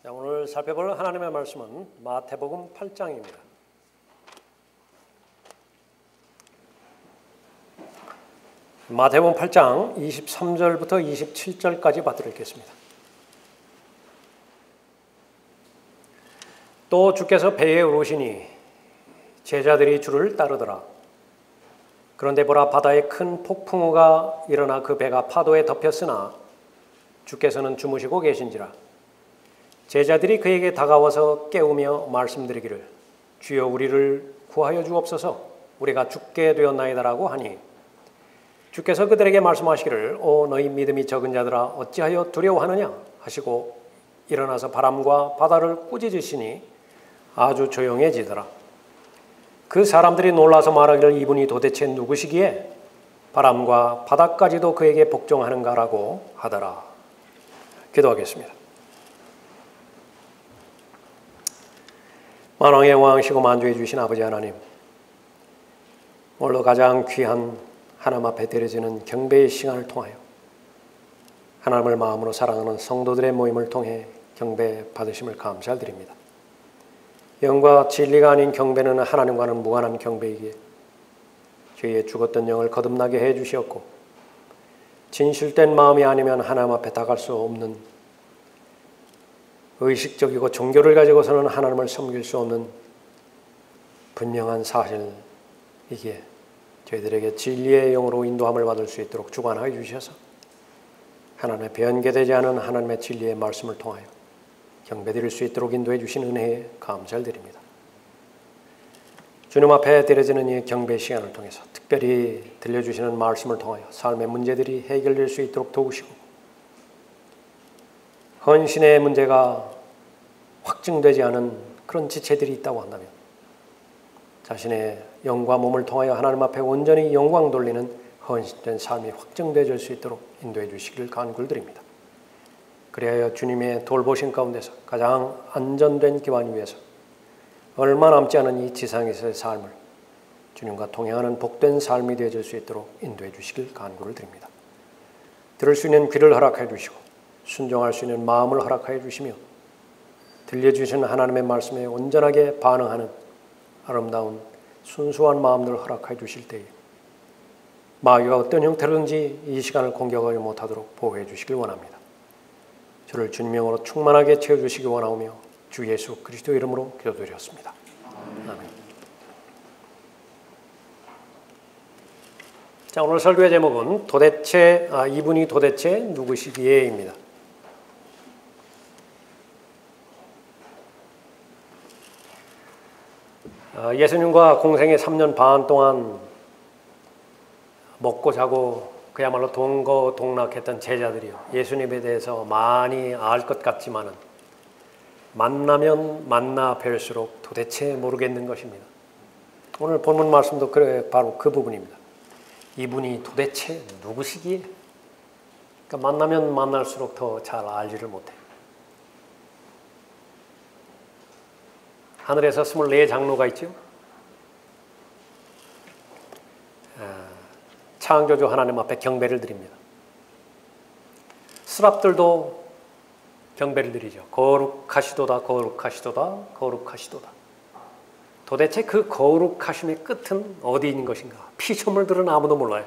오늘 살펴볼 하나님의 말씀은 마태복음 8장입니다. 마태복음 8장 23절부터 27절까지 받들겠습니다. 또 주께서 배에 오르시니 제자들이 주를 따르더라. 그런데 보라, 바다에 큰 폭풍우가 일어나 그 배가 파도에 덮였으나 주께서는 주무시고 계신지라. 제자들이 그에게 다가와서 깨우며 말씀드리기를, 주여 우리를 구하여 주옵소서, 우리가 죽게 되었나이다라고 하니, 주께서 그들에게 말씀하시기를, 오 너희 믿음이 적은 자들아, 어찌하여 두려워하느냐 하시고 일어나서 바람과 바다를 꾸짖으시니 아주 조용해지더라. 그 사람들이 놀라서 말하기를, 이분이 도대체 누구시기에 바람과 바다까지도 그에게 복종하는가라고 하더라. 기도하겠습니다. 만왕의 왕이시고 만주해 주신 아버지 하나님, 오늘도 가장 귀한 하나님 앞에 드려지는 경배의 시간을 통하여 하나님을 마음으로 사랑하는 성도들의 모임을 통해 경배 받으심을 감사드립니다. 영과 진리가 아닌 경배는 하나님과는 무관한 경배이기에 저희의 죽었던 영을 거듭나게 해주시었고, 진실된 마음이 아니면 하나님 앞에 다가갈 수 없는 의식적이고 종교를 가지고서는 하나님을 섬길 수 없는 분명한 사실이기에 저희들에게 진리의 영으로 인도함을 받을 수 있도록 주관하여 주셔서 하나님의 변개되지 않은 하나님의 진리의 말씀을 통하여 경배드릴 수 있도록 인도해 주신 은혜에 감사를 드립니다. 주님 앞에 드려지는 이 경배 시간을 통해서 특별히 들려주시는 말씀을 통하여 삶의 문제들이 해결될 수 있도록 도우시고, 헌신의 문제가 확증되지 않은 그런 지체들이 있다고 한다면 자신의 영과 몸을 통하여 하나님 앞에 온전히 영광 돌리는 헌신된 삶이 확증되어질 수 있도록 인도해 주시기를 간구드립니다. 그리하여 주님의 돌보심 가운데서 가장 안전된 기반 위에서 얼마 남지 않은 이 지상에서의 삶을 주님과 동행하는 복된 삶이 되어질 수 있도록 인도해 주시길 간구를 드립니다. 들을 수 있는 귀를 허락해 주시고 순종할 수 있는 마음을 허락하여 주시며 들려주시는 하나님의 말씀에 온전하게 반응하는 아름다운 순수한 마음들을 허락하여 주실 때에 마귀가 어떤 형태로든지 이 시간을 공격하지 못하도록 보호해 주시길 원합니다. 저를 주님의 영으로 충만하게 채워주시기 원하오며 주 예수 그리스도 이름으로 기도드렸습니다. 아멘. 자, 오늘 설교의 제목은 이분이 도대체 누구시기에입니다. 예수님과 공생의 3년 반 동안 먹고 자고 그야말로 동거동락했던 제자들이요, 예수님에 대해서 많이 알 것 같지만은 만나면 만나 뵐수록 도대체 모르겠는 것입니다. 오늘 본문 말씀도 바로 그 부분입니다. 이분이 도대체 누구시기에? 그러니까 만나면 만날수록 더 잘 알지를 못해요. 하늘에서 24 장로가 있죠. 창조주 하나님 앞에 경배를 드립니다. 스랍들도 경배를 드리죠. 거룩하시도다, 거룩하시도다, 거룩하시도다. 도대체 그 거룩하심의 끝은 어디인 것인가? 피조물들은 아무도 몰라요.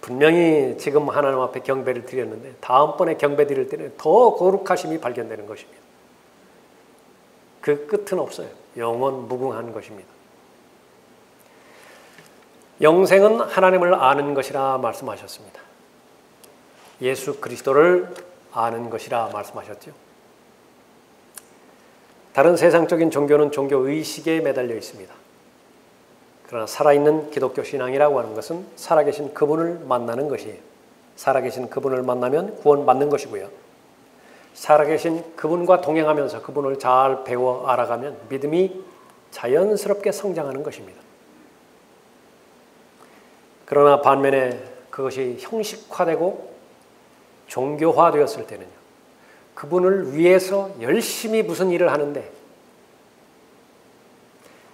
분명히 지금 하나님 앞에 경배를 드렸는데 다음번에 경배 드릴 때는 더 거룩하심이 발견되는 것입니다. 그 끝은 없어요. 영원 무궁한 것입니다. 영생은 하나님을 아는 것이라 말씀하셨습니다. 예수 그리스도를 아는 것이라 말씀하셨죠. 다른 세상적인 종교는 종교 의식에 매달려 있습니다. 그러나 살아있는 기독교 신앙이라고 하는 것은 살아계신 그분을 만나는 것이에요. 살아계신 그분을 만나면 구원받는 것이고요. 살아계신 그분과 동행하면서 그분을 잘 배워 알아가면 믿음이 자연스럽게 성장하는 것입니다. 그러나 반면에 그것이 형식화되고 종교화되었을 때는요, 그분을 위해서 열심히 무슨 일을 하는데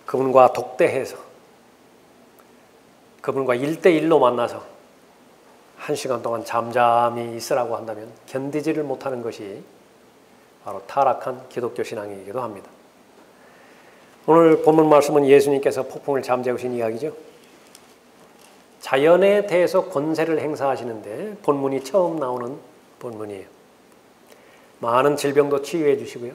그분과 독대해서 그분과 1대1로 만나서 1시간 동안 잠잠히 있으라고 한다면 견디지를 못하는 것이 바로 타락한 기독교 신앙이기도 합니다. 오늘 본문 말씀은 예수님께서 폭풍을 잠재우신 이야기죠. 자연에 대해서 권세를 행사하시는데 본문이 처음 나오는 본문이에요. 많은 질병도 치유해 주시고요.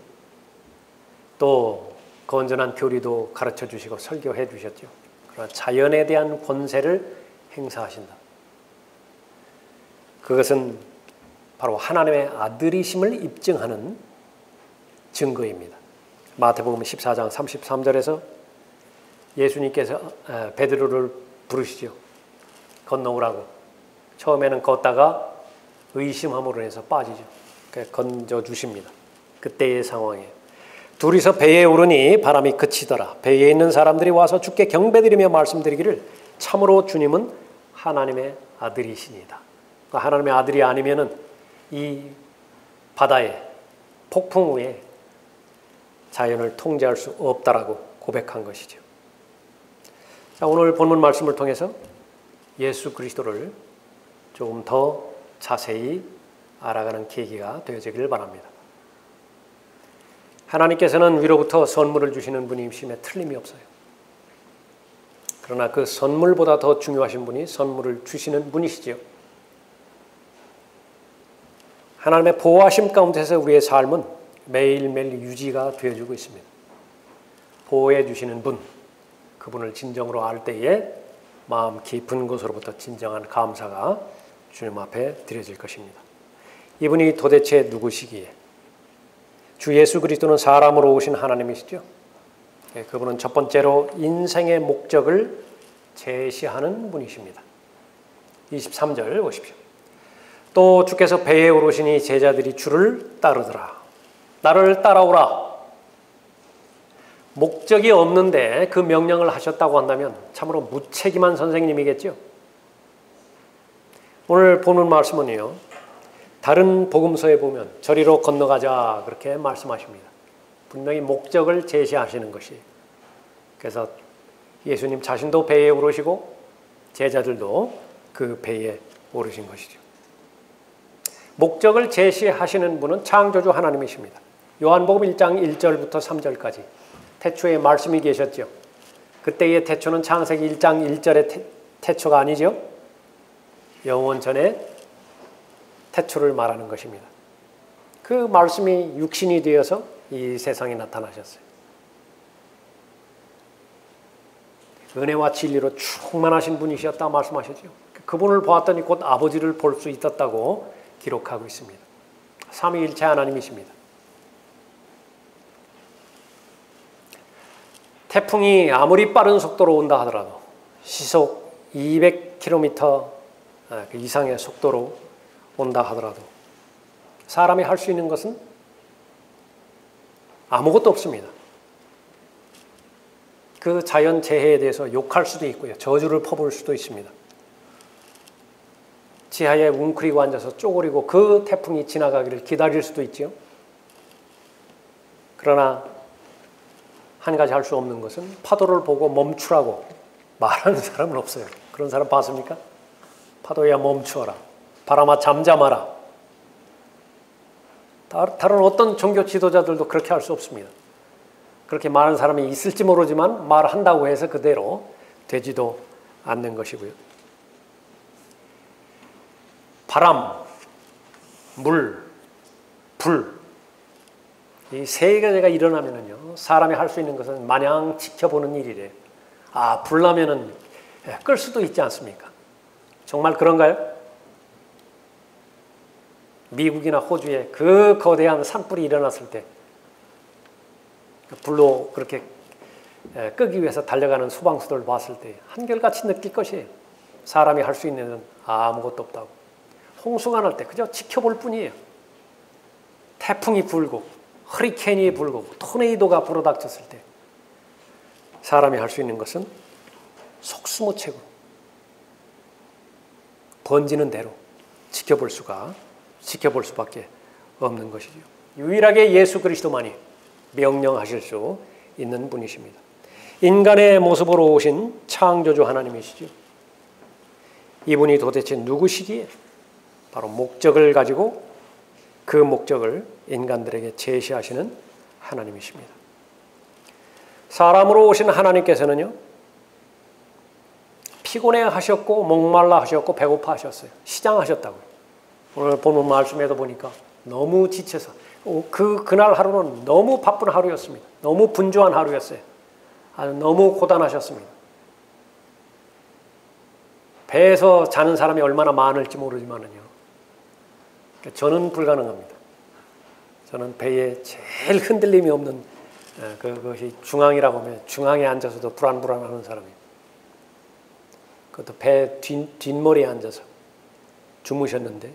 또 건전한 교리도 가르쳐 주시고 설교해 주셨죠. 그러나 자연에 대한 권세를 행사하신다. 그것은 바로 하나님의 아들이심을 입증하는 증거입니다. 마태복음 14장 33절에서 예수님께서 베드로를 부르시죠. 건너오라고. 처음에는 걷다가 의심함으로 해서 빠지죠. 건져 주십니다. 그때의 상황이에요. 둘이서 배에 오르니 바람이 그치더라. 배에 있는 사람들이 와서 주께 경배드리며 말씀드리기를 참으로 주님은 하나님의 아들이시니다. 하나님의 아들이 아니면은 이 바다에 폭풍 후에 자연을 통제할 수 없다라고 고백한 것이죠. 자, 오늘 본문 말씀을 통해서 예수 그리스도를 조금 더 자세히 알아가는 계기가 되어지기를 바랍니다. 하나님께서는 위로부터 선물을 주시는 분이심에 틀림이 없어요. 그러나 그 선물보다 더 중요하신 분이 선물을 주시는 분이시지요. 하나님의 보호하심 가운데서 우리의 삶은 매일매일 유지가 되어주고 있습니다. 보호해 주시는 분, 그분을 진정으로 알 때에 마음 깊은 곳으로부터 진정한 감사가 주님 앞에 드려질 것입니다. 이분이 도대체 누구시기에? 주 예수 그리스도는 사람으로 오신 하나님이시죠. 그분은 첫 번째로 인생의 목적을 제시하는 분이십니다. 23절 보십시오. 또 주께서 배에 오르시니 제자들이 주를 따르더라. 나를 따라오라. 목적이 없는데 그 명령을 하셨다고 한다면 참으로 무책임한 선생님이겠죠. 오늘 보는 말씀은요, 다른 복음서에 보면 저리로 건너가자 그렇게 말씀하십니다. 분명히 목적을 제시하시는 것이. 그래서 예수님 자신도 배에 오르시고 제자들도 그 배에 오르신 것이죠. 목적을 제시하시는 분은 창조주 하나님이십니다. 요한복음 1장 1절부터 3절까지 태초에 말씀이 계셨죠. 그때의 태초는 창세기 1장 1절의 태초가 아니죠. 영원 전에 태초를 말하는 것입니다. 그 말씀이 육신이 되어서 이 세상에 나타나셨어요. 은혜와 진리로 충만하신 분이셨다 말씀하셨죠. 그분을 보았더니 곧 아버지를 볼 수 있었다고 기록하고 있습니다. 삼위일체 하나님이십니다. 태풍이 아무리 빠른 속도로 온다 하더라도 시속 200km 이상의 속도로 온다 하더라도 사람이 할 수 있는 것은 아무것도 없습니다. 그 자연 재해에 대해서 욕할 수도 있고요. 저주를 퍼부을 수도 있습니다. 지하에 웅크리고 앉아서 쪼그리고 그 태풍이 지나가기를 기다릴 수도 있죠. 그러나 한 가지 할 수 없는 것은 파도를 보고 멈추라고 말하는 사람은 없어요. 그런 사람 봤습니까? 파도야 멈추어라. 바람아 잠잠하라. 다른 어떤 종교 지도자들도 그렇게 할 수 없습니다. 그렇게 말하는 사람이 있을지 모르지만 말한다고 해서 그대로 되지도 않는 것이고요. 바람, 물, 불, 이 세 가지가 일어나면은요, 사람이 할 수 있는 것은 마냥 지켜보는 일이래요. 아, 불 나면은 끌 수도 있지 않습니까? 정말 그런가요? 미국이나 호주에 그 거대한 산불이 일어났을 때 불로 그렇게 끄기 위해서 달려가는 소방수들 봤을 때 한결같이 느낄 것이에요. 사람이 할 수 있는 건 아무것도 없다고. 홍수가 날 때 그저 지켜볼 뿐이에요. 태풍이 불고 허리케인이 불고 토네이도가 불어닥쳤을 때 사람이 할 수 있는 것은 속수무책으로 번지는 대로 지켜볼 수밖에 없는 것이죠. 유일하게 예수 그리스도만이 명령하실 수 있는 분이십니다. 인간의 모습으로 오신 창조주 하나님이시죠. 이분이 도대체 누구시기에 바로 목적을 가지고 그 목적을 인간들에게 제시하시는 하나님이십니다. 사람으로 오신 하나님께서는요, 피곤해 하셨고 목말라 하셨고 배고파 하셨어요. 시장하셨다고요. 오늘 본문 말씀에도 보니까 너무 지쳐서 그날 하루는 너무 바쁜 하루였습니다. 너무 분주한 하루였어요. 아주 너무 고단하셨습니다. 배에서 자는 사람이 얼마나 많을지 모르지만은요, 저는 불가능합니다. 저는 배에 제일 흔들림이 없는 그것이 중앙이라고 하면 중앙에 앉아서도 불안불안하는 사람이에요. 그것도 배 뒷머리에 앉아서 주무셨는데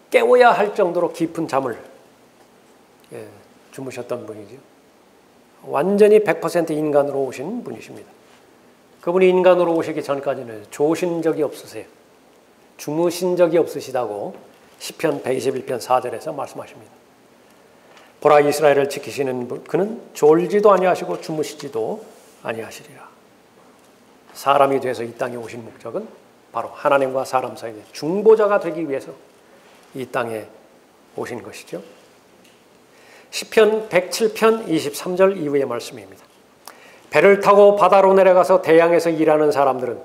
깨워야 할 정도로 깊은 잠을 주무셨던 분이죠. 완전히 100% 인간으로 오신 분이십니다. 그분이 인간으로 오시기 전까지는 좋으신 적이 없으세요. 주무신 적이 없으시다고 시편 121편 4절에서 말씀하십니다. 보라, 이스라엘을 지키시는 분, 그는 졸지도 아니하시고 주무시지도 아니하시리라. 사람이 돼서 이 땅에 오신 목적은 바로 하나님과 사람 사이의 중보자가 되기 위해서 이 땅에 오신 것이죠. 시편 107편 23절 이후의 말씀입니다. 배를 타고 바다로 내려가서 대양에서 일하는 사람들은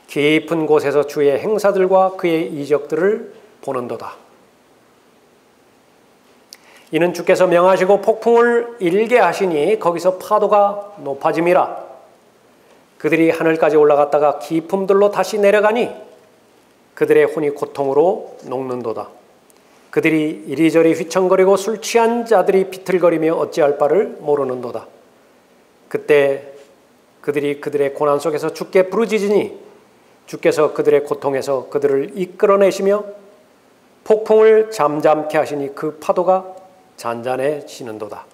깊은 곳에서 주의 행사들과 그의 이적들을 보는도다. 이는 주께서 명하시고 폭풍을 일게 하시니 거기서 파도가 높아짐이라. 그들이 하늘까지 올라갔다가 깊음들로 다시 내려가니 그들의 혼이 고통으로 녹는도다. 그들이 이리저리 휘청거리고 술 취한 자들이 비틀거리며 어찌할 바를 모르는도다. 그때 그들이 그들의 고난 속에서 주께 부르짖으니 주께서 그들의 고통에서 그들을 이끌어내시며 폭풍을 잠잠케 하시니 그 파도가 잔잔해지는도다.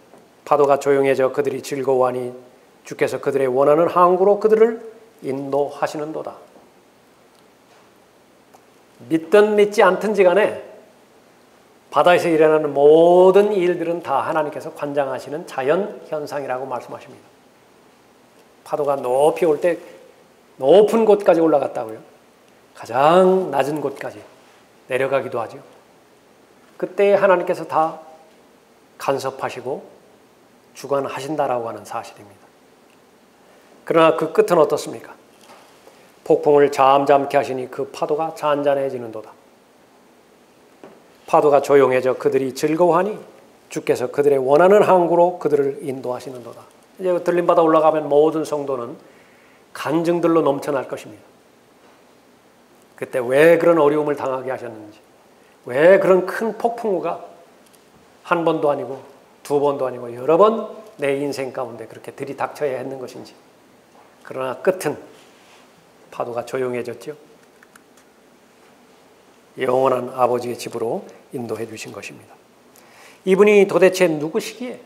파도가 조용해져 그들이 즐거워하니 주께서 그들의 원하는 항구로 그들을 인도하시는도다. 믿든 믿지 않든지 간에 바다에서 일어나는 모든 일들은 다 하나님께서 관장하시는 자연 현상이라고 말씀하십니다. 파도가 높이 올 때 높은 곳까지 올라갔다고요. 가장 낮은 곳까지 내려가기도 하죠. 그때 하나님께서 다 간섭하시고 주관하신다라고 하는 사실입니다. 그러나 그 끝은 어떻습니까? 폭풍을 잠잠케 하시니 그 파도가 잔잔해지는도다. 파도가 조용해져 그들이 즐거워하니 주께서 그들의 원하는 항구로 그들을 인도하시는도다. 이제 들림바다 올라가면 모든 성도는 간증들로 넘쳐날 것입니다. 그때 왜 그런 어려움을 당하게 하셨는지, 왜 그런 큰 폭풍우가 한 번도 아니고 두 번도 아니고 여러 번 내 인생 가운데 그렇게 들이닥쳐야 했는 것인지. 그러나 끝은 파도가 조용해졌죠. 영원한 아버지의 집으로 인도해 주신 것입니다. 이분이 도대체 누구시기에?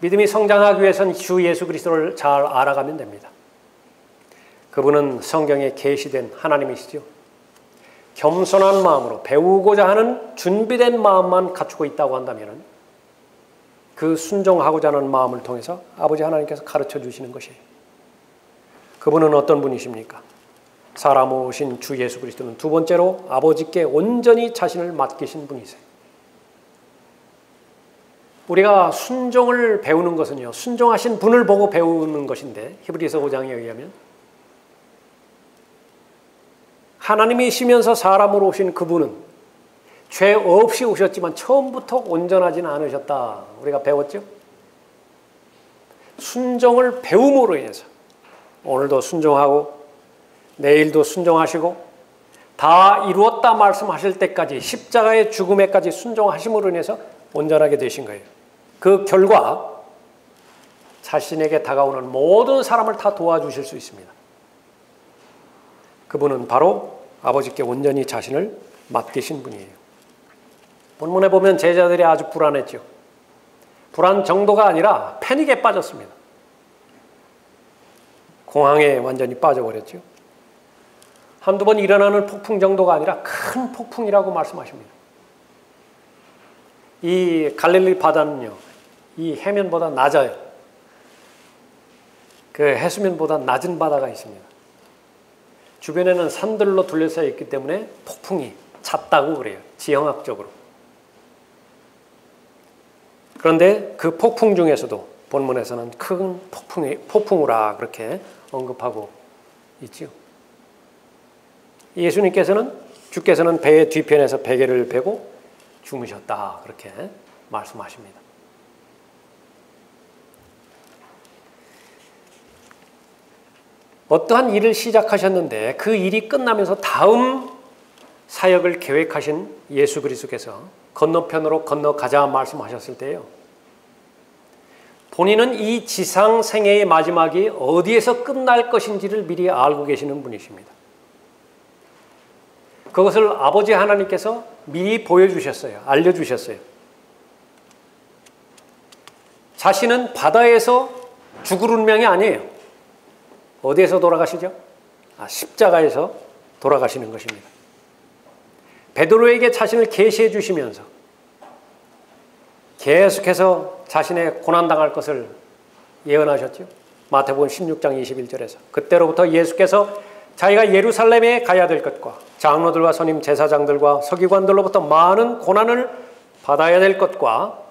믿음이 성장하기 위해서는 주 예수 그리스도를 잘 알아가면 됩니다. 그분은 성경에 계시된 하나님이시죠. 겸손한 마음으로 배우고자 하는 준비된 마음만 갖추고 있다고 한다면 그 순종하고자 하는 마음을 통해서 아버지 하나님께서 가르쳐 주시는 것이에요. 그분은 어떤 분이십니까? 사람 오신 주 예수 그리스도는 두 번째로 아버지께 온전히 자신을 맡기신 분이세요. 우리가 순종을 배우는 것은요, 순종하신 분을 보고 배우는 것인데 히브리서 5장에 의하면 하나님이시면서 사람으로 오신 그분은 죄 없이 오셨지만 처음부터 온전하지는 않으셨다. 우리가 배웠죠? 순종을 배움으로 인해서 오늘도 순종하고 내일도 순종하시고 다 이루었다 말씀하실 때까지 십자가의 죽음에까지 순종하심으로 인해서 온전하게 되신 거예요. 그 결과 자신에게 다가오는 모든 사람을 다 도와주실 수 있습니다. 그분은 바로 아버지께 온전히 자신을 맡기신 분이에요. 본문에 보면 제자들이 아주 불안했죠. 불안 정도가 아니라 패닉에 빠졌습니다. 공황에 완전히 빠져버렸죠. 한두 번 일어나는 폭풍 정도가 아니라 큰 폭풍이라고 말씀하십니다. 이 갈릴리 바다는요, 이 해면보다 낮아요. 그 해수면보다 낮은 바다가 있습니다. 주변에는 산들로 둘러싸여 있기 때문에 폭풍이 찼다고 그래요. 지형학적으로. 그런데 그 폭풍 중에서도 본문에서는 큰 폭풍우라 그렇게 언급하고 있죠. 주께서는 배의 뒤편에서 베개를 베고 주무셨다 그렇게 말씀하십니다. 어떠한 일을 시작하셨는데 그 일이 끝나면서 다음 사역을 계획하신 예수 그리스도께서 건너편으로 건너가자 말씀하셨을 때요. 본인은 이 지상 생애의 마지막이 어디에서 끝날 것인지를 미리 알고 계시는 분이십니다. 그것을 아버지 하나님께서 미리 보여주셨어요. 알려주셨어요. 자신은 바다에서 죽을 운명이 아니에요. 어디에서 돌아가시죠? 십자가에서 돌아가시는 것입니다. 베드로에게 자신을 계시해 주시면서 계속해서 자신의 고난당할 것을 예언하셨죠. 마태복음 16장 21절에서 그때로부터 예수께서 자기가 예루살렘에 가야 될 것과 장로들과 선임 제사장들과 서기관들로부터 많은 고난을 받아야 될 것과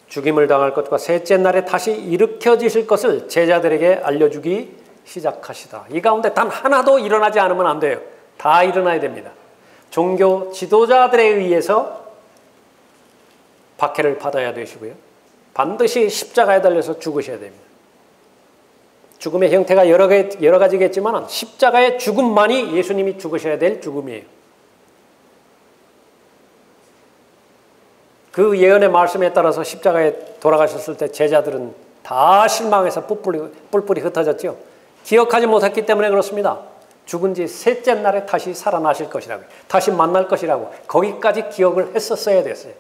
죽임을 당할 것과 셋째 날에 다시 일으켜지실 것을 제자들에게 알려주기 시작하시다. 이 가운데 단 하나도 일어나지 않으면 안 돼요. 다 일어나야 됩니다. 종교 지도자들에 의해서 박해를 받아야 되시고요. 반드시 십자가에 달려서 죽으셔야 됩니다. 죽음의 형태가 여러 가지겠지만 십자가의 죽음만이 예수님이 죽으셔야 될 죽음이에요. 그 예언의 말씀에 따라서 십자가에 돌아가셨을 때 제자들은 다 실망해서 뿔뿔이 흩어졌죠. 기억하지 못했기 때문에 그렇습니다. 죽은 지 셋째 날에 다시 살아나실 것이라고, 다시 만날 것이라고 거기까지 기억을 했었어야 됐어요.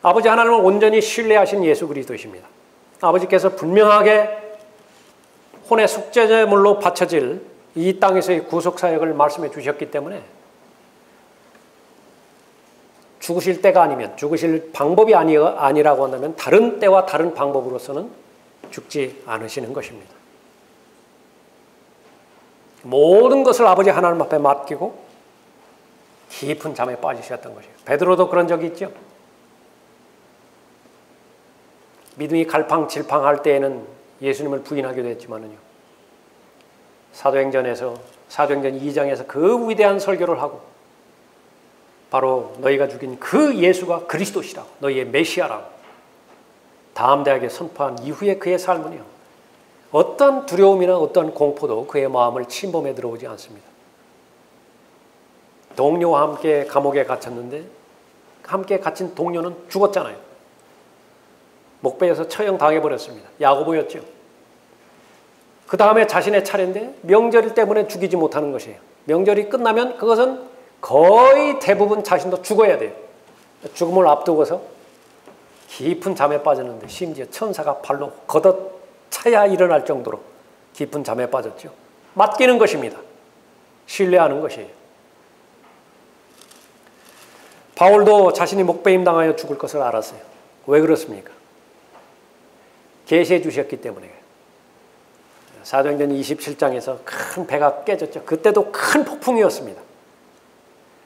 아버지 하나님을 온전히 신뢰하신 예수 그리스도이십니다. 아버지께서 분명하게 혼의 속죄제물로 바쳐질 이 땅에서의 구속사역을 말씀해 주셨기 때문에 죽으실 때가 아니면, 죽으실 방법이 아니라고 한다면 다른 때와 다른 방법으로서는 죽지 않으시는 것입니다. 모든 것을 아버지 하나님 앞에 맡기고 깊은 잠에 빠지셨던 것이에요. 베드로도 그런 적이 있죠. 믿음이 갈팡질팡할 때에는 예수님을 부인하기도 했지만은요. 사도행전 2장에서 그 위대한 설교를 하고 바로 너희가 죽인 그 예수가 그리스도시라고, 너희의 메시아라고 담대하게 선포한 이후에 그의 삶은요. 어떤 두려움이나 어떤 공포도 그의 마음을 침범해 들어오지 않습니다. 동료와 함께 감옥에 갇혔는데 함께 갇힌 동료는 죽었잖아요. 목베어서 처형당해버렸습니다. 야고보였죠. 그 다음에 자신의 차례인데 명절 때문에 죽이지 못하는 것이에요. 명절이 끝나면 그것은 거의 대부분 자신도 죽어야 돼요. 죽음을 앞두고서 깊은 잠에 빠졌는데 심지어 천사가 발로 걷어차야 일어날 정도로 깊은 잠에 빠졌죠. 맡기는 것입니다. 신뢰하는 것이에요. 바울도 자신이 목배임 당하여 죽을 것을 알았어요. 왜 그렇습니까? 계시해 주셨기 때문에. 사도행전 27장에서 큰 배가 깨졌죠. 그때도 큰 폭풍이었습니다.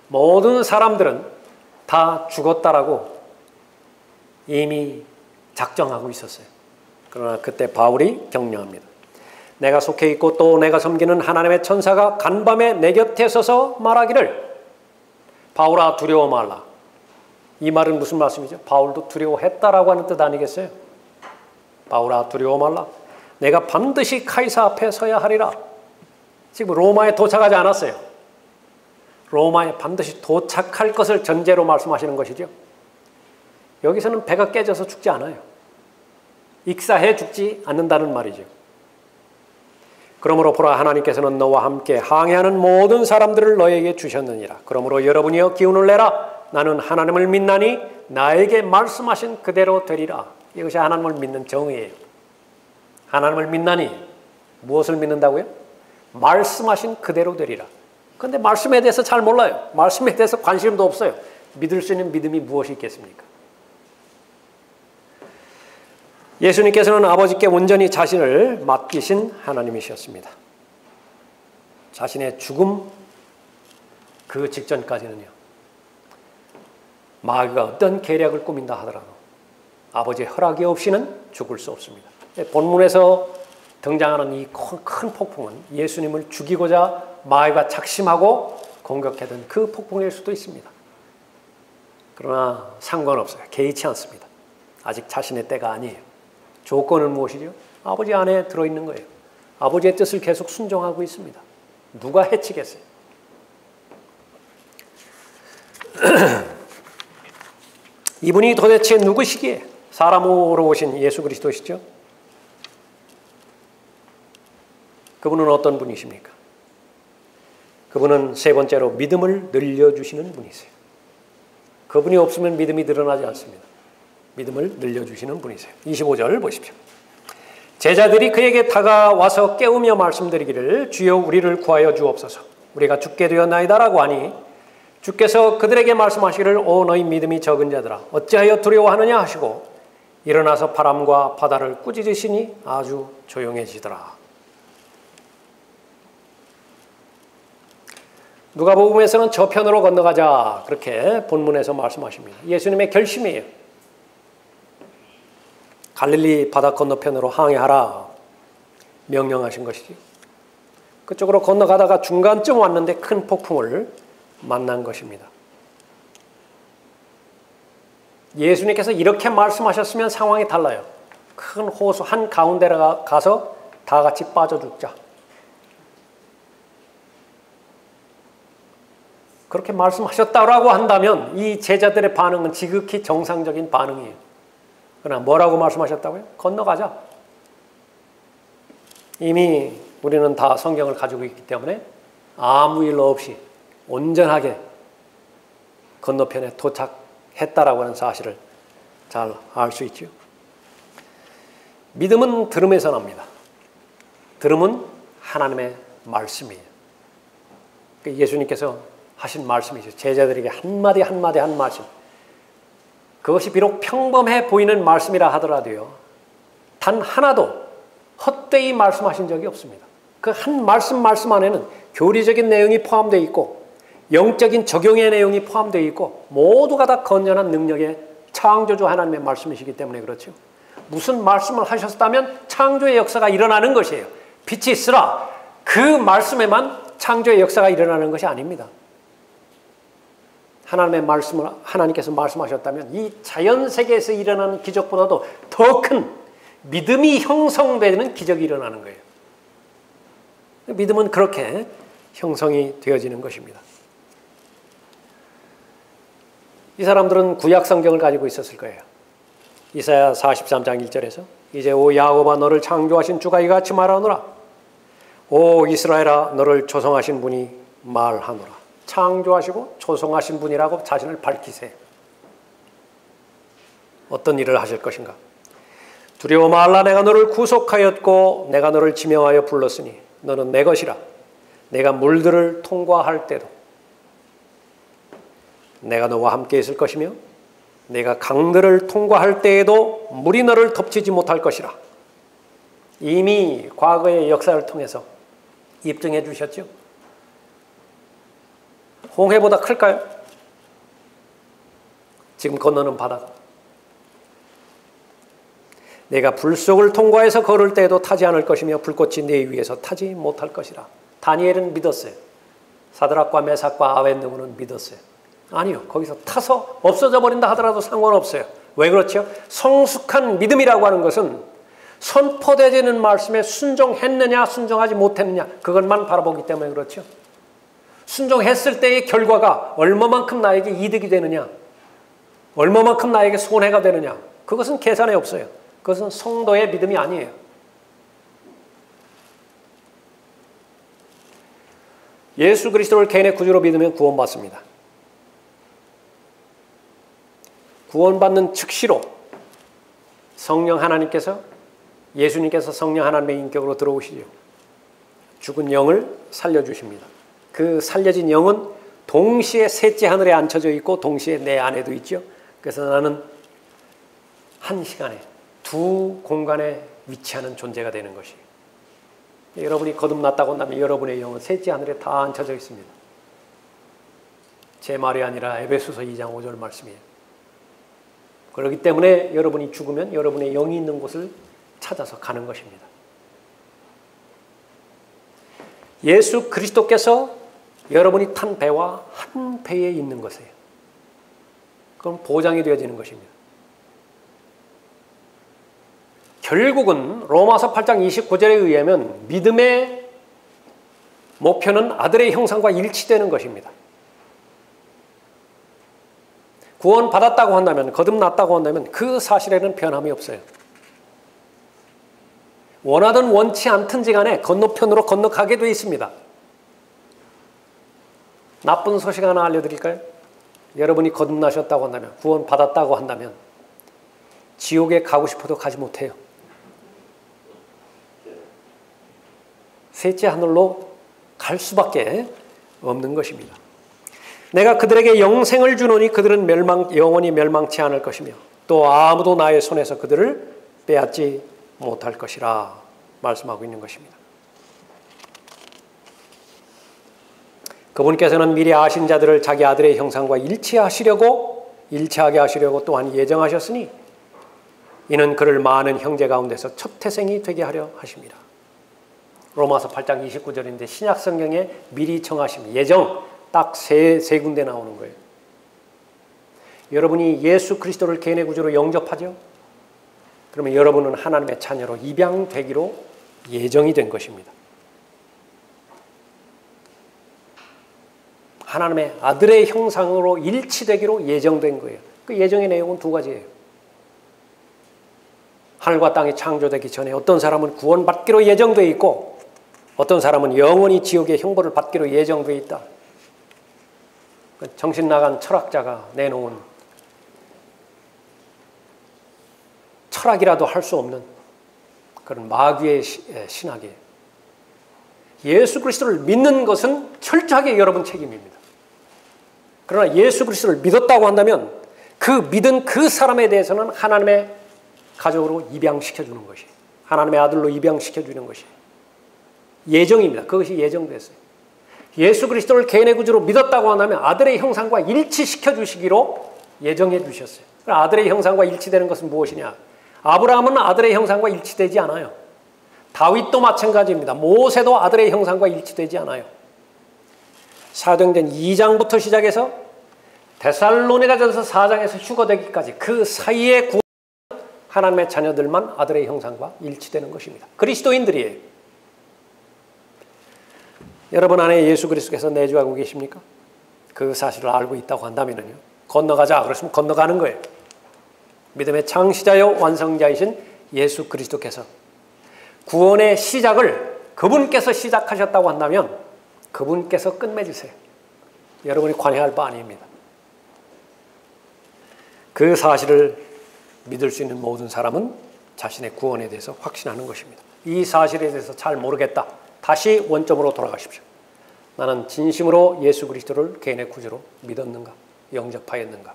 모든 사람들은 다 죽었다라고 이미 작정하고 있었어요. 그러나 그때 바울이 격려합니다. 내가 속해 있고 또 내가 섬기는 하나님의 천사가 간밤에 내 곁에 서서 말하기를 바울아 두려워 말라. 이 말은 무슨 말씀이죠? 바울도 두려워했다라고 하는 뜻 아니겠어요? 바울아 두려워 말라. 내가 반드시 카이사 앞에 서야 하리라. 지금 로마에 도착하지 않았어요. 로마에 반드시 도착할 것을 전제로 말씀하시는 것이죠. 여기서는 배가 깨져서 죽지 않아요. 익사해 죽지 않는다는 말이죠. 그러므로 보라 하나님께서는 너와 함께 항해하는 모든 사람들을 너에게 주셨느니라. 그러므로 여러분이여 기운을 내라. 나는 하나님을 믿나니 나에게 말씀하신 그대로 되리라. 이것이 하나님을 믿는 정의예요. 하나님을 믿나니 무엇을 믿는다고요? 말씀하신 그대로 되리라. 그런데 말씀에 대해서 잘 몰라요. 말씀에 대해서 관심도 없어요. 믿을 수 있는 믿음이 무엇이 있겠습니까? 예수님께서는 아버지께 온전히 자신을 맡기신 하나님이셨습니다. 자신의 죽음, 그 직전까지는요, 마귀가 어떤 계략을 꾸민다 하더라도 아버지의 허락이 없이는 죽을 수 없습니다. 본문에서 등장하는 이 큰 폭풍은 예수님을 죽이고자 마귀가 작심하고 공격했던 그 폭풍일 수도 있습니다. 그러나 상관없어요. 개의치 않습니다. 아직 자신의 때가 아니에요. 조건은 무엇이죠? 아버지 안에 들어있는 거예요. 아버지의 뜻을 계속 순종하고 있습니다. 누가 해치겠어요? 이분이 도대체 누구시기에? 사람으로 오신 예수 그리스도시죠? 그분은 어떤 분이십니까? 그분은 세 번째로 믿음을 늘려주시는 분이세요. 그분이 없으면 믿음이 늘어나지 않습니다. 믿음을 늘려주시는 분이세요. 25절 보십시오. 제자들이 그에게 다가와서 깨우며 말씀드리기를 주여 우리를 구하여 주옵소서. 우리가 죽게 되었나이다라고 하니 주께서 그들에게 말씀하시기를 오 너희 믿음이 적은 자들아 어찌하여 두려워하느냐 하시고 일어나서 바람과 바다를 꾸짖으시니 아주 조용해지더라. 누가복음에서는 저편으로 건너가자 그렇게 본문에서 말씀하십니다. 예수님의 결심이에요. 갈릴리 바다 건너편으로 항해하라 명령하신 것이죠. 그쪽으로 건너가다가 중간쯤 왔는데 큰 폭풍을 만난 것입니다. 예수님께서 이렇게 말씀하셨으면 상황이 달라요. 큰 호수 한가운데 가서 다 같이 빠져 죽자. 그렇게 말씀하셨다라고 한다면 이 제자들의 반응은 지극히 정상적인 반응이에요. 그러나 뭐라고 말씀하셨다고요? 건너가자. 이미 우리는 다 성경을 가지고 있기 때문에 아무 일 없이 온전하게 건너편에 도착했다라고 하는 사실을 잘 알 수 있죠. 믿음은 들음에서 납니다. 들음은 하나님의 말씀이에요. 예수님께서 하신 말씀이죠. 제자들에게 한마디 한마디 한 말씀. 그것이 비록 평범해 보이는 말씀이라 하더라도요. 단 하나도 헛되이 말씀하신 적이 없습니다. 그 한 말씀 안에는 교리적인 내용이 포함되어 있고 영적인 적용의 내용이 포함되어 있고 모두가 다 건전한 능력의 창조주 하나님의 말씀이시기 때문에 그렇죠. 무슨 말씀을 하셨다면 창조의 역사가 일어나는 것이에요. 빛이 있으라. 그 말씀에만 창조의 역사가 일어나는 것이 아닙니다. 하나님의 말씀을 하나님께서 말씀하셨다면 이 자연 세계에서 일어나는 기적보다도 더 큰 믿음이 형성되는 기적이 일어나는 거예요. 믿음은 그렇게 형성이 되어지는 것입니다. 이 사람들은 구약 성경을 가지고 있었을 거예요. 이사야 43장 1절에서 이제 오 야곱아 너를 창조하신 주가 이같이 말하노라. 오 이스라엘아 너를 조성하신 분이 말하노라. 창조하시고 조성하신 분이라고 자신을 밝히세요. 어떤 일을 하실 것인가? 두려워 말라 내가 너를 구속하였고 내가 너를 지명하여 불렀으니 너는 내 것이라. 내가 물들을 통과할 때도 내가 너와 함께 있을 것이며 내가 강들을 통과할 때에도 물이 너를 덮치지 못할 것이라. 이미 과거의 역사를 통해서 입증해 주셨죠. 홍해보다 클까요? 지금 건너는 바다가. 내가 불 속을 통과해서 걸을 때에도 타지 않을 것이며 불꽃이 내 위에서 타지 못할 것이라. 다니엘은 믿었어요. 사드락과 메삭과 아벤느고는 믿었어요. 아니요. 거기서 타서 없어져 버린다 하더라도 상관없어요. 왜 그렇죠? 성숙한 믿음이라고 하는 것은 선포되지는 말씀에 순종했느냐 순종하지 못했느냐 그것만 바라보기 때문에 그렇죠. 순종했을 때의 결과가 얼마만큼 나에게 이득이 되느냐 얼마만큼 나에게 손해가 되느냐 그것은 계산에 없어요. 그것은 성도의 믿음이 아니에요. 예수 그리스도를 개인의 구주로 믿으면 구원받습니다. 구원받는 즉시로 성령 하나님께서 예수님께서 성령 하나님의 인격으로 들어오시죠. 죽은 영을 살려주십니다. 그 살려진 영은 동시에 셋째 하늘에 앉혀져 있고 동시에 내 안에도 있죠. 그래서 나는 한 시간에 두 공간에 위치하는 존재가 되는 것이에요. 여러분이 거듭났다고 한다면 여러분의 영은 셋째 하늘에 다 앉혀져 있습니다. 제 말이 아니라 에베소서 2장 5절 말씀이에요. 그렇기 때문에 여러분이 죽으면 여러분의 영이 있는 곳을 찾아서 가는 것입니다. 예수 그리스도께서 여러분이 탄 배와 한 배에 있는 것이에요. 그럼 보장이 되어지는 것입니다. 결국은 로마서 8장 29절에 의하면 믿음의 목표는 아들의 형상과 일치되는 것입니다. 구원 받았다고 한다면, 거듭났다고 한다면 그 사실에는 변함이 없어요. 원하든 원치 않든지 간에 건너편으로 건너가게 되어 있습니다. 나쁜 소식 하나 알려드릴까요? 여러분이 거듭나셨다고 한다면, 구원 받았다고 한다면 지옥에 가고 싶어도 가지 못해요. 셋째 하늘로 갈 수밖에 없는 것입니다. 내가 그들에게 영생을 주노니 그들은 영원히 멸망치 않을 것이며 또 아무도 나의 손에서 그들을 빼앗지 못할 것이라 말씀하고 있는 것입니다. 그분께서는 미리 아신 자들을 자기 아들의 형상과 일치하게 하시려고 또한 예정하셨으니 이는 그를 많은 형제 가운데서 첫 태생이 되게 하려 하십니다. 로마서 8장 29절인데 신약 성경에 미리 정하심, 예정 딱 세 군데 나오는 거예요. 여러분이 예수 그리스도를 개인의 구주로 영접하죠? 그러면 여러분은 하나님의 자녀로 입양되기로 예정이 된 것입니다. 하나님의 아들의 형상으로 일치되기로 예정된 거예요. 그 예정의 내용은 두 가지예요. 하늘과 땅이 창조되기 전에 어떤 사람은 구원받기로 예정되어 있고 어떤 사람은 영원히 지옥의 형벌을 받기로 예정되어 있다. 정신 나간 철학자가 내놓은 철학이라도 할 수 없는 그런 마귀의 신학이에요. 예수 그리스도를 믿는 것은 철저하게 여러분 책임입니다. 그러나 예수 그리스도를 믿었다고 한다면 그 믿은 그 사람에 대해서는 하나님의 가족으로 입양시켜주는 것이에요. 하나님의 아들로 입양시켜주는 것이에요. 예정입니다. 그것이 예정됐어요. 예수 그리스도를 개인의 구주로 믿었다고 한다면 아들의 형상과 일치시켜 주시기로 예정해 주셨어요. 아들의 형상과 일치되는 것은 무엇이냐? 아브라함은 아들의 형상과 일치되지 않아요. 다윗도 마찬가지입니다. 모세도 아들의 형상과 일치되지 않아요. 사도행전 2장부터 시작해서 데살로니가전서 4장에서 휴거되기까지 그 사이에 하나님의 자녀들만 아들의 형상과 일치되는 것입니다. 그리스도인들이에요. 여러분 안에 예수 그리스도께서 내주하고 계십니까? 그 사실을 알고 있다고 한다면요. 건너가자 그랬으면 건너가는 거예요. 믿음의 창시자요 완성자이신 예수 그리스도께서 구원의 시작을 그분께서 시작하셨다고 한다면 그분께서 끝맺으세요. 여러분이 관여할 바 아닙니다. 그 사실을 믿을 수 있는 모든 사람은 자신의 구원에 대해서 확신하는 것입니다. 이 사실에 대해서 잘 모르겠다. 다시 원점으로 돌아가십시오. 나는 진심으로 예수 그리스도를 개인의 구주로 믿었는가? 영접하였는가?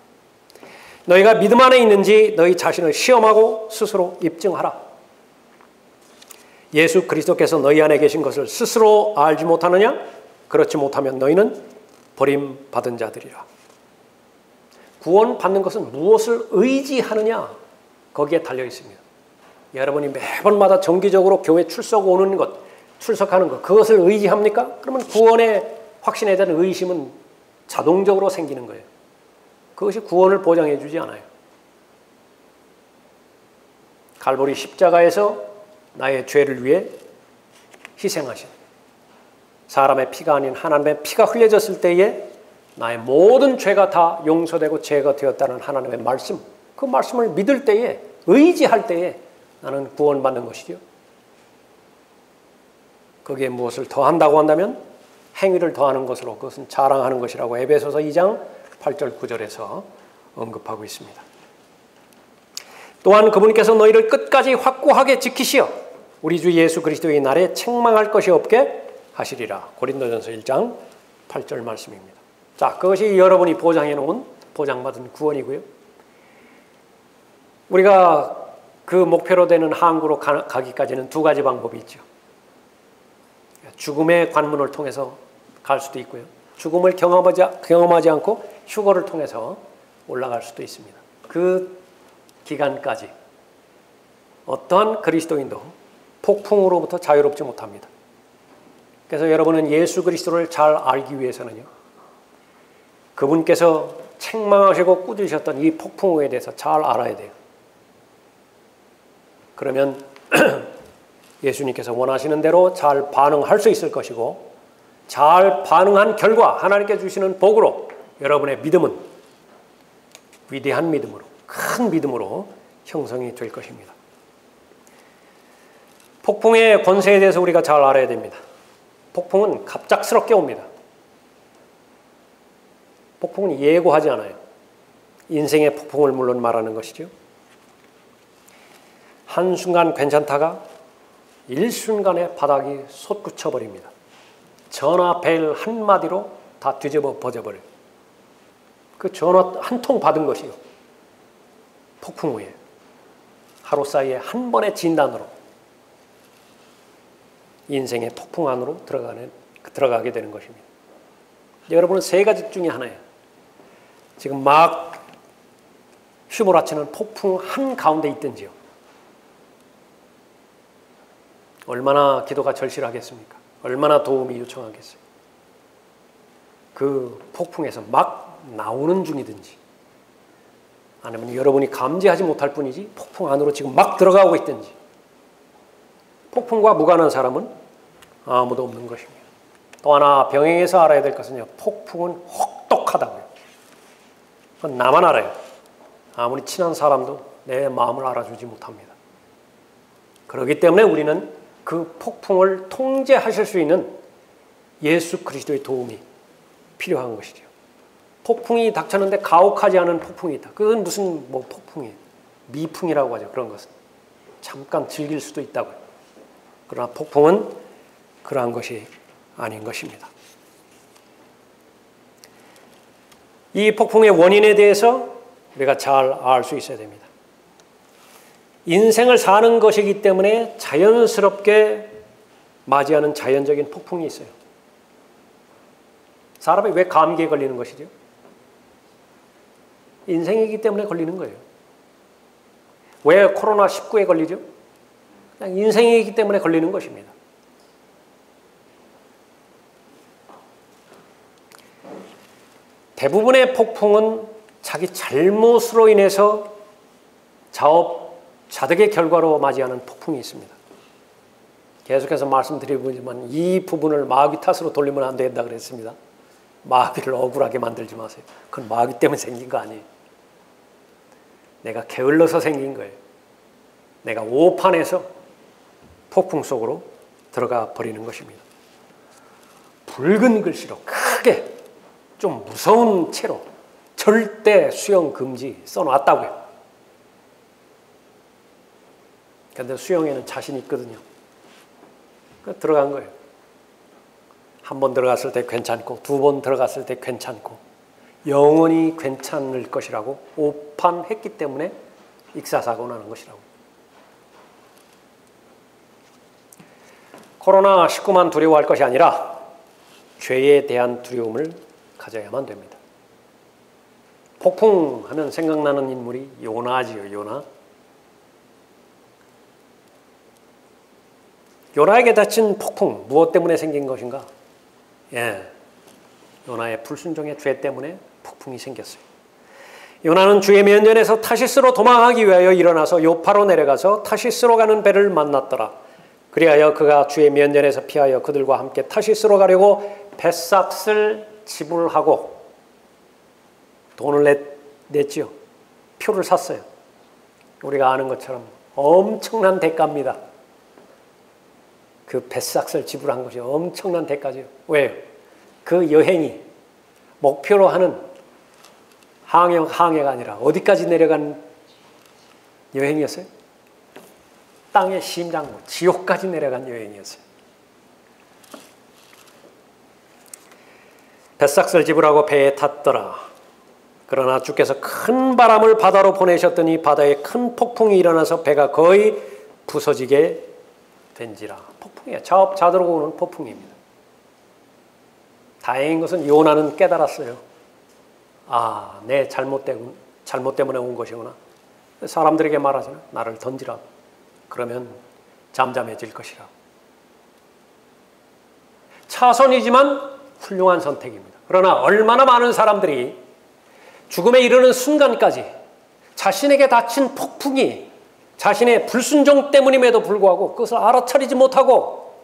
너희가 믿음 안에 있는지 너희 자신을 시험하고 스스로 입증하라. 예수 그리스도께서 너희 안에 계신 것을 스스로 알지 못하느냐? 그렇지 못하면 너희는 버림받은 자들이라. 구원받는 것은 무엇을 의지하느냐? 거기에 달려 있습니다. 여러분이 매번마다 정기적으로 교회 출석하는 것, 그것을 의지합니까? 그러면 구원의 확신에 대한 의심은 자동적으로 생기는 거예요. 그것이 구원을 보장해 주지 않아요. 갈보리 십자가에서 나의 죄를 위해 희생하신 사람의 피가 아닌 하나님의 피가 흘려졌을 때에 나의 모든 죄가 다 용서되고 죄가 되었다는 하나님의 말씀, 그 말씀을 믿을 때에, 의지할 때에 나는 구원받는 것이죠. 거기에 무엇을 더한다고 한다면 행위를 더하는 것으로 그것은 자랑하는 것이라고 에베소서 2장 8절 9절에서 언급하고 있습니다. 또한 그분께서 너희를 끝까지 확고하게 지키시어 우리 주 예수 그리스도의 날에 책망할 것이 없게 하시리라. 고린도전서 1장 8절 말씀입니다. 자, 그것이 여러분이 보장해 놓은 보장받은 구원이고요. 우리가 그 목표로 되는 항구로 가기까지는 두 가지 방법이 있죠. 죽음의 관문을 통해서 갈 수도 있고요. 죽음을 경험하지 않고 휴거를 통해서 올라갈 수도 있습니다. 그 기간까지 어떠한 그리스도인도 폭풍으로부터 자유롭지 못합니다. 그래서 여러분은 예수 그리스도를 잘 알기 위해서는요, 그분께서 책망하시고 꾸짖으셨던 이 폭풍우에 대해서 잘 알아야 돼요. 그러면 예수님께서 원하시는 대로 잘 반응할 수 있을 것이고, 잘 반응한 결과 하나님께 주시는 복으로 여러분의 믿음은 위대한 믿음으로, 큰 믿음으로 형성이 될 것입니다. 폭풍의 권세에 대해서 우리가 잘 알아야 됩니다. 폭풍은 갑작스럽게 옵니다. 폭풍은 예고하지 않아요. 인생의 폭풍을 물론 말하는 것이죠. 한순간 괜찮다가 일순간에 바닥이 솟구쳐버립니다. 전화 벨 한마디로 다 뒤집어 버려버려요. 그 전화 한 통 받은 것이요, 폭풍 후에 하루 사이에 한 번의 진단으로 인생의 폭풍 안으로 들어가게 되는 것입니다. 여러분은 세 가지 중에 하나예요. 지금 막 휘몰아치는 폭풍 한가운데 있든지요, 얼마나 기도가 절실하겠습니까? 얼마나 도움이 요청하겠어요? 그 폭풍에서 막 나오는 중이든지, 아니면 여러분이 감지하지 못할 뿐이지 폭풍 안으로 지금 막 들어가고 있든지, 폭풍과 무관한 사람은 아무도 없는 것입니다. 또 하나 병행해서 알아야 될 것은요, 폭풍은 혹독하다고요. 그건 나만 알아요. 아무리 친한 사람도 내 마음을 알아주지 못합니다. 그렇기 때문에 우리는 그 폭풍을 통제하실 수 있는 예수 그리스도의 도움이 필요한 것이죠. 폭풍이 닥쳤는데 가혹하지 않은 폭풍이 있다. 그건 무슨 폭풍이에요. 미풍이라고 하죠. 그런 것은 잠깐 즐길 수도 있다고요. 그러나 폭풍은 그러한 것이 아닌 것입니다. 이 폭풍의 원인에 대해서 우리가 잘 알 수 있어야 됩니다. 인생을 사는 것이기 때문에 자연스럽게 맞이하는 자연적인 폭풍이 있어요. 사람이 왜 감기에 걸리는 것이죠? 인생이기 때문에 걸리는 거예요. 왜 코로나19에 걸리죠? 그냥 인생이기 때문에 걸리는 것입니다. 대부분의 폭풍은 자기 잘못으로 인해서 자득의 결과로 맞이하는 폭풍이 있습니다. 계속해서 말씀드리고 있지만 이 부분을 마귀 탓으로 돌리면 안 된다 그랬습니다. 마귀를 억울하게 만들지 마세요. 그건 마귀 때문에 생긴 거 아니에요. 내가 게을러서 생긴 거예요. 내가 오판해서 폭풍 속으로 들어가 버리는 것입니다. 붉은 글씨로 크게 좀 무서운 채로 절대 수영 금지 써놨다고요. 그런데 수영에는 자신 있거든요. 들어간 거예요. 한 번 들어갔을 때 괜찮고, 두 번 들어갔을 때 괜찮고, 영원히 괜찮을 것이라고 오판했기 때문에 익사사고 나는 것이라고. 코로나19만 두려워할 것이 아니라 죄에 대한 두려움을 가져야만 됩니다. 폭풍 하면 생각나는 인물이 요나지요. 요나에게 닥친 폭풍, 무엇 때문에 생긴 것인가? 요나의 불순종의 죄 때문에 폭풍이 생겼어요. 요나는 주의 면전에서 타시스로 도망하기 위하여 일어나서 요파로 내려가서 타시스로 가는 배를 만났더라. 그리하여 그가 주의 면전에서 피하여 그들과 함께 타시스로 가려고 뱃삭을 지불하고 돈을 냈지요. 표를 샀어요. 우리가 아는 것처럼 엄청난 대가입니다. 그 뱃삭을 지불한 것이 엄청난 대가죠. 왜요? 그 여행이 목표로 하는 항해가 아니라 어디까지 내려간 여행이었어요? 땅의 심장부, 지옥까지 내려간 여행이었어요. 뱃삭을 지불하고 배에 탔더라. 그러나 주께서 큰 바람을 바다로 보내셨더니 바다에 큰 폭풍이 일어나서 배가 거의 부서지게 된지라. 폭풍이에요. 자업자득으로 오는 폭풍입니다. 다행인 것은 요나는 깨달았어요. 내 잘못 때문에 온 것이구나. 사람들에게 말하잖아요. 나를 던지라. 그러면 잠잠해질 것이라. 차선이지만 훌륭한 선택입니다. 그러나 얼마나 많은 사람들이 죽음에 이르는 순간까지 자신에게 닥친 폭풍이 자신의 불순종 때문임에도 불구하고 그것을 알아차리지 못하고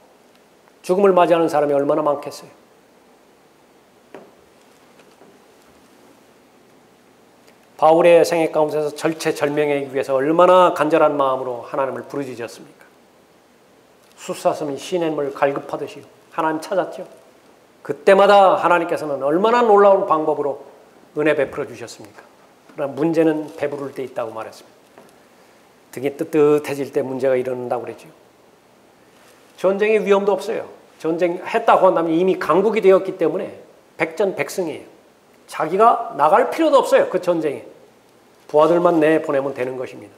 죽음을 맞이하는 사람이 얼마나 많겠어요. 바울의 생애 가운데서 절체절명하기 위해서 얼마나 간절한 마음으로 하나님을 부르짖었습니까? 숫사슴이 시냇물 갈급하듯이 하나님 찾았죠. 그때마다 하나님께서는 얼마나 놀라운 방법으로 은혜 베풀어 주셨습니까? 그러나 문제는 배부를 때 있다고 말했습니다. 등이 뜨뜻해질 때 문제가 일어난다고 그랬죠. 전쟁의 위험도 없어요. 전쟁했다고 한다면 이미 강국이 되었기 때문에 백전백승이에요. 자기가 나갈 필요도 없어요. 그 전쟁에. 부하들만 내보내면 되는 것입니다.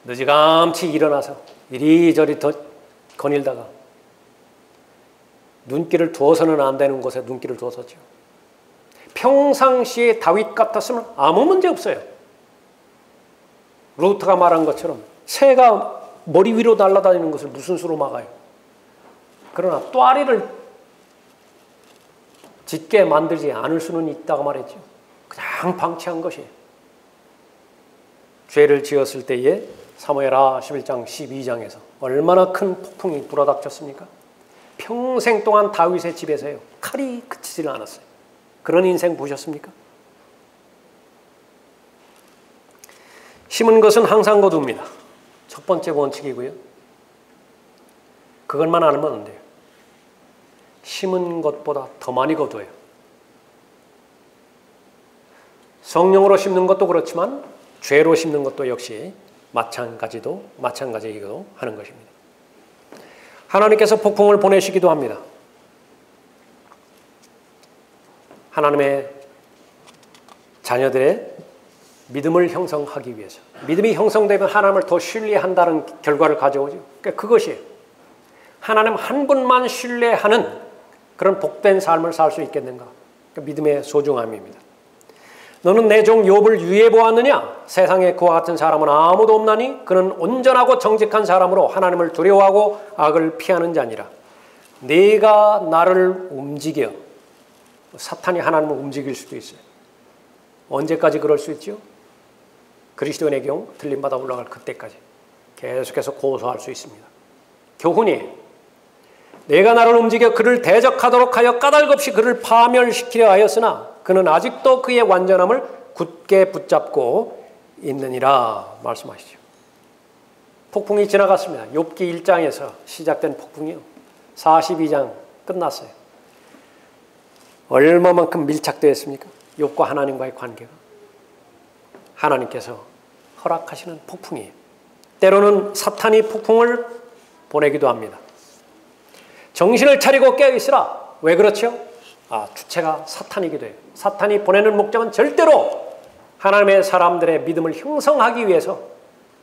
늦지감치 일어나서 이리저리 더 거닐다가 눈길을 두어서는 안 되는 곳에 눈길을 두었었죠. 평상시에 다윗 같았으면 아무 문제 없어요. 루트가 말한 것처럼 새가 머리 위로 날아다니는 것을 무슨 수로 막아요. 그러나 또아리를 짙게 만들지 않을 수는 있다고 말했죠. 그냥 방치한 것이에요. 죄를 지었을 때에 사무엘하 11장 12장에서 얼마나 큰 폭풍이 불어닥쳤습니까? 평생 동안 다윗의 집에서요. 칼이 그치지는 않았어요. 그런 인생 보셨습니까? 심은 것은 항상 거둡니다. 첫 번째 원칙이고요. 그것만 알면 안 돼요. 심은 것보다 더 많이 거둬요. 성령으로 심는 것도 그렇지만 죄로 심는 것도 역시 마찬가지이기도 하는 것입니다. 하나님께서 폭풍을 보내시기도 합니다. 하나님의 자녀들의 믿음을 형성하기 위해서. 믿음이 형성되면 하나님을 더 신뢰한다는 결과를 가져오죠. 그러니까 그것이에요. 하나님 한 분만 신뢰하는 그런 복된 삶을 살 수 있겠는가? 그러니까 믿음의 소중함입니다. 너는 내 종 욥을 유해 보았느냐? 세상에 그와 같은 사람은 아무도 없나니 그는 온전하고 정직한 사람으로 하나님을 두려워하고 악을 피하는 자니라. 네가 나를 움직여. 사탄이 하나님을 움직일 수도 있어요. 언제까지 그럴 수 있죠? 그리스도인의 경우 들림받아 올라갈 그때까지 계속해서 고소할 수 있습니다. 교훈이에요. 내가 나를 움직여 그를 대적하도록 하여 까닭없이 그를 파멸시키려 하였으나 그는 아직도 그의 완전함을 굳게 붙잡고 있느니라 말씀하시죠. 폭풍이 지나갔습니다. 욥기 1장에서 시작된 폭풍이요. 42장 끝났어요. 얼마만큼 밀착되어 있습니까? 욥과 하나님과의 관계가. 하나님께서 허락하시는 폭풍이에요. 때로는 사탄이 폭풍을 보내기도 합니다. 정신을 차리고 깨어있으라. 왜 그렇죠? 주체가 사탄이기도 해요. 사탄이 보내는 목적은 절대로 하나님의 사람들의 믿음을 형성하기 위해서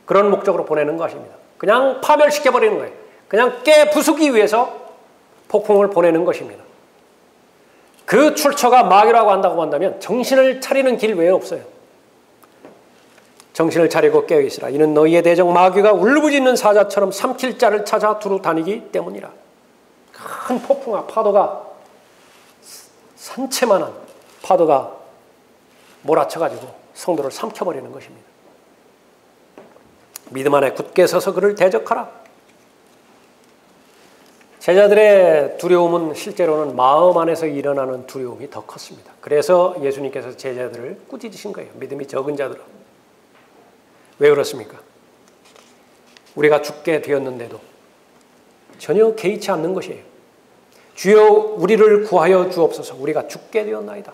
그런 목적으로 보내는 것입니다. 그냥 파멸시켜버리는 거예요. 그냥 깨부수기 위해서 폭풍을 보내는 것입니다. 그 출처가 마귀라고 한다고 한다면 정신을 차리는 길 외에 없어요. 정신을 차리고 깨어있으라. 이는 너희의 대적 마귀가 울부짖는 사자처럼 삼킬 자를 찾아 두루 다니기 때문이라. 큰 폭풍과 파도가 산채만한 파도가 몰아쳐가지고 성도를 삼켜버리는 것입니다. 믿음 안에 굳게 서서 그를 대적하라. 제자들의 두려움은 실제로는 마음 안에서 일어나는 두려움이 더 컸습니다. 그래서 예수님께서 제자들을 꾸짖으신 거예요. 믿음이 적은 자들아. 왜 그렇습니까? 우리가 죽게 되었는데도 전혀 개의치 않는 것이에요. 주여 우리를 구하여 주옵소서. 우리가 죽게 되었나이다.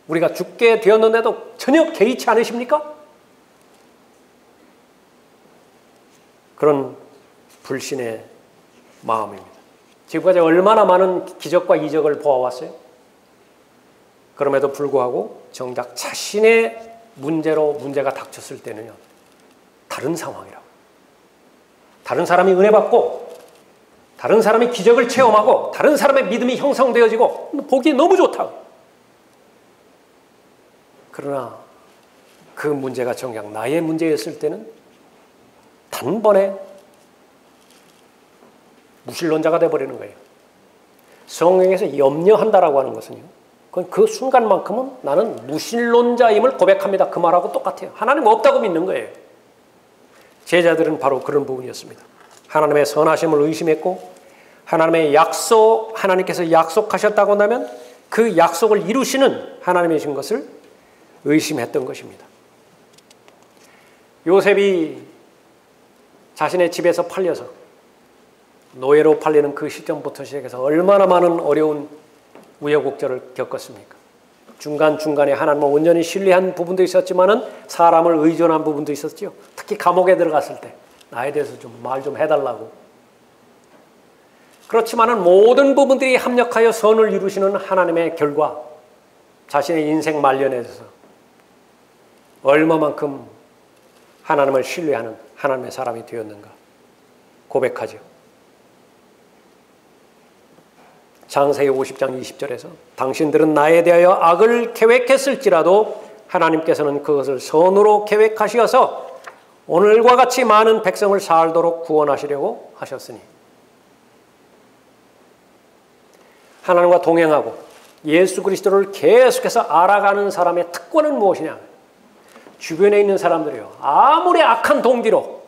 우리가 죽게 되었는데도 전혀 개의치 않으십니까? 그런 불신의 마음입니다. 지금까지 얼마나 많은 기적과 이적을 보아왔어요? 그럼에도 불구하고 정작 자신의 문제로 문제가 닥쳤을 때는요. 다른 상황이라고. 다른 사람이 은혜 받고 다른 사람이 기적을 체험하고 다른 사람의 믿음이 형성되어지고 보기 너무 좋다. 그러나 그 문제가 정작 나의 문제였을 때는 단번에 무신론자가 되어버리는 거예요. 성경에서 염려한다라고 하는 것은요, 그건 그 순간만큼은 나는 무신론자임을 고백합니다. 그 말하고 똑같아요. 하나님 없다고 믿는 거예요. 제자들은 바로 그런 부분이었습니다. 하나님의 선하심을 의심했고 하나님의 약속, 하나님께서 약속하셨다고 한다면 그 약속을 이루시는 하나님이신 것을 의심했던 것입니다. 요셉이 자신의 집에서 팔려서 노예로 팔리는 그 시점부터 시작해서 얼마나 많은 어려운 우여곡절을 겪었습니까? 중간중간에 하나님을 온전히 신뢰한 부분도 있었지만은 사람을 의존한 부분도 있었죠. 특히 감옥에 들어갔을 때 나에 대해서 좀 말 좀 해달라고. 그렇지만은 모든 부분들이 합력하여 선을 이루시는 하나님의 결과, 자신의 인생 말년에 대해서 얼마만큼 하나님을 신뢰하는 하나님의 사람이 되었는가 고백하죠. 창세기 50장 20절에서 당신들은 나에 대하여 악을 계획했을지라도 하나님께서는 그것을 선으로 계획하시어서 오늘과 같이 많은 백성을 살도록 구원하시려고 하셨으니, 하나님과 동행하고 예수 그리스도를 계속해서 알아가는 사람의 특권은 무엇이냐? 주변에 있는 사람들이요, 아무리 악한 동기로,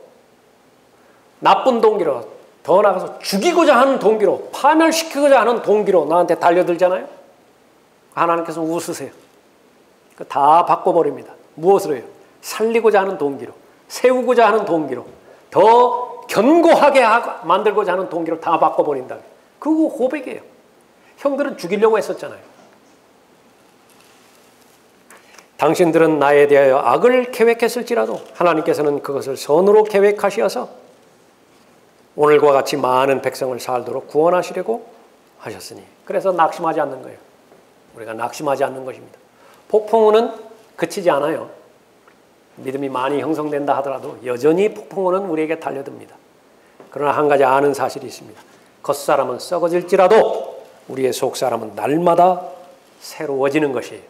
나쁜 동기로, 더 나아가서 죽이고자 하는 동기로, 파멸시키고자 하는 동기로 나한테 달려들잖아요. 하나님께서 웃으세요. 다 바꿔버립니다. 무엇으로요? 살리고자 하는 동기로, 세우고자 하는 동기로, 더 견고하게 만들고자 하는 동기로 다 바꿔버린다. 그거 고백이에요. 형들은 죽이려고 했었잖아요. 당신들은 나에 대하여 악을 계획했을지라도 하나님께서는 그것을 선으로 계획하시어서 오늘과 같이 많은 백성을 살도록 구원하시려고 하셨으니. 그래서 낙심하지 않는 거예요. 우리가 낙심하지 않는 것입니다. 폭풍우는 그치지 않아요. 믿음이 많이 형성된다 하더라도 여전히 폭풍우는 우리에게 달려듭니다. 그러나 한 가지 아는 사실이 있습니다. 겉사람은 썩어질지라도 우리의 속사람은 날마다 새로워지는 것이에요.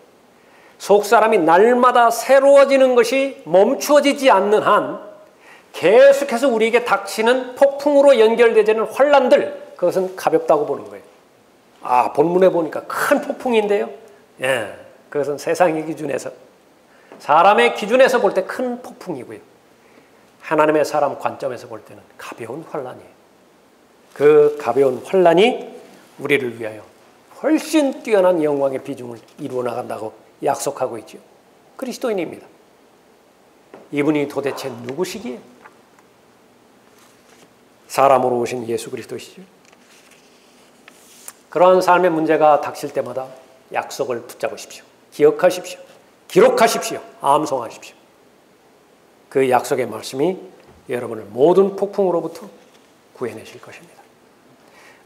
속사람이 날마다 새로워지는 것이 멈추어지지 않는 한 계속해서 우리에게 닥치는 폭풍으로 연결되지는 환란들, 그것은 가볍다고 보는 거예요. 아, 본문에 보니까 큰 폭풍인데요. 예, 그것은 세상의 기준에서, 사람의 기준에서 볼 때 큰 폭풍이고요. 하나님의 사람 관점에서 볼 때는 가벼운 환란이에요. 그 가벼운 환란이 우리를 위하여 훨씬 뛰어난 영광의 비중을 이루어 나간다고 약속하고 있죠. 그리스도인입니다. 이분이 도대체 누구시기에? 사람으로 오신 예수 그리스도시죠. 그러한 삶의 문제가 닥칠 때마다 약속을 붙잡으십시오. 기억하십시오. 기록하십시오. 암송하십시오. 그 약속의 말씀이 여러분을 모든 폭풍으로부터 구해내실 것입니다.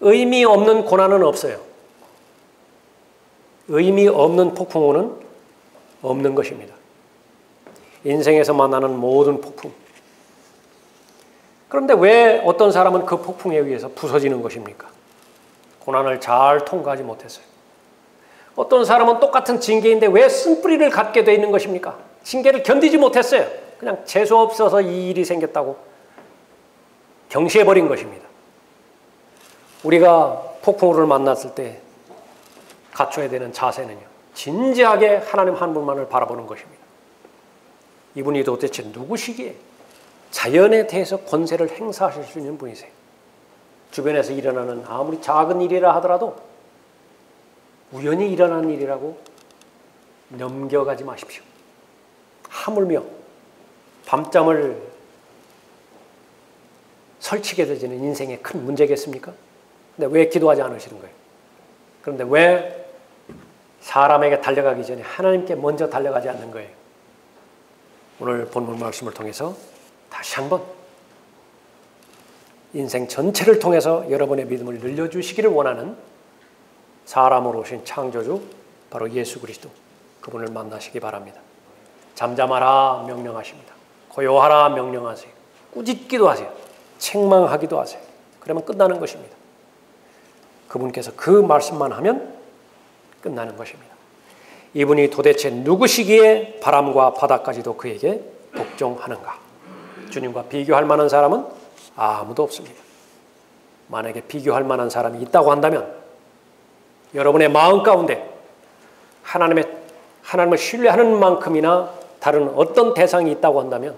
의미 없는 고난은 없어요. 의미 없는 폭풍우는 없는 것입니다. 인생에서 만나는 모든 폭풍. 그런데 왜 어떤 사람은 그 폭풍에 의해서 부서지는 것입니까? 고난을 잘 통과하지 못했어요. 어떤 사람은 똑같은 징계인데 왜 쓴뿌리를 갖게 돼 있는 것입니까? 징계를 견디지 못했어요. 그냥 재수 없어서 이 일이 생겼다고 경시해버린 것입니다. 우리가 폭풍우를 만났을 때 갖춰야 되는 자세는요, 진지하게 하나님 한 분만을 바라보는 것입니다. 이분이 도대체 누구시기에 자연에 대해서 권세를 행사하실 수 있는 분이세요. 주변에서 일어나는 아무리 작은 일이라 하더라도 우연히 일어나는 일이라고 넘겨가지 마십시오. 하물며 밤잠을 설치게 되지는 인생의 큰 문제겠습니까? 근데 왜 기도하지 않으시는 거예요? 그런데 왜 사람에게 달려가기 전에 하나님께 먼저 달려가지 않는 거예요? 오늘 본문 말씀을 통해서 다시 한번 인생 전체를 통해서 여러분의 믿음을 늘려주시기를 원하는 사람으로 오신 창조주 바로 예수 그리스도, 그분을 만나시기 바랍니다. 잠잠하라 명령하십니다. 고요하라 명령하세요. 꾸짖기도 하세요. 책망하기도 하세요. 그러면 끝나는 것입니다. 그분께서 그 말씀만 하면 끝나는 것입니다. 이분이 도대체 누구시기에 바람과 바다까지도 그에게 복종하는가? 주님과 비교할 만한 사람은 아무도 없습니다. 만약에 비교할 만한 사람이 있다고 한다면 여러분의 마음 가운데 하나님을 신뢰하는 만큼이나 다른 어떤 대상이 있다고 한다면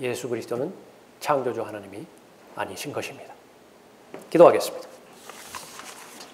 예수 그리스도는 창조주 하나님이 아니신 것입니다. 기도하겠습니다.